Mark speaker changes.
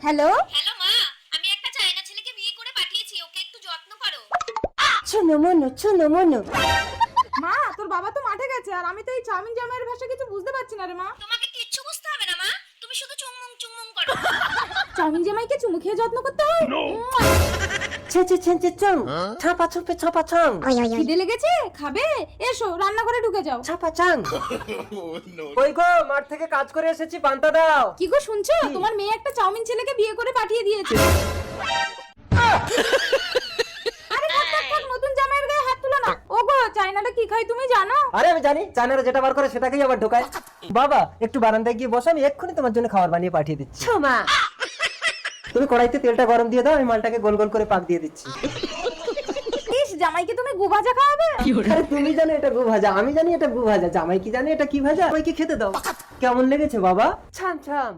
Speaker 1: Hello
Speaker 2: hello মা, আমি একটা চায়না ছেলেকে বিয়ে করে পাঠিয়েছি, ওকে একটু যত্ন করো।
Speaker 1: চুনো মনো চুনো মনো।
Speaker 3: মা, তোর বাবা তো মাঠে গেছে আর আমি তো এই চাউমিন জামাইয়ের ভাষা কিছু বুঝতে পারছি না রে মা।
Speaker 2: তোমাকে কিচ্ছু বুঝতে হবে না মা, তুমি শুধু চুমুং চুমুং করো।
Speaker 3: চাউমিন জামাইকে চুমু খেয়ে যত্ন করতে হয়?
Speaker 1: ছেঁচে ছেঁচে চং ছাপা ছুপে ছাপা ছং
Speaker 3: খিদে লেগেছে? খাবে? এসো রান্নাঘরে ঢুকে যাও।
Speaker 1: ছাপা চাং। ওই গো, মাঠ থেকে কাজ করে এসেছি, পান্তা দাও।
Speaker 3: কি গো শুনছো? তোমার মেয়ে একটা চাউমিন ছেলেকে বিয়ে করে পাঠিয়ে দিয়েছে। আরে থাক, থাক, থাক, নতুন জামাইয়ের গায়ে হাত তুলো না। ওগো, চায়নাটা কি খায় তুমি জানো?
Speaker 1: আরে আমি জানি, চায়নারা যেটা বার করে সেটাকেই আবার ঢোকায়। বাবা একটু বারান্দায় গিয়ে বসো, আমি এক্ষুনি তোমার জন্য খাবার বানিয়ে পাঠিয়ে দিচ্ছি।
Speaker 4: ছোমা
Speaker 1: তুমি কড়াইতে তেলটা গরম দিয়ে দাও, আমি মালটাকে গোল গোল করে পাক দিয়ে দিচ্ছি।
Speaker 3: ইস, জামাইকে তুমি গু ভাজা খাওয়াবে?
Speaker 1: আরে তুমি জানো এটা গু ভাজা, আমি জানি এটা গু ভাজা, জামাই কি জানে এটা কি ভাজা? সবাইকে খেতে দাও। কেমন লেগেছে বাবা? ছাম ছাম।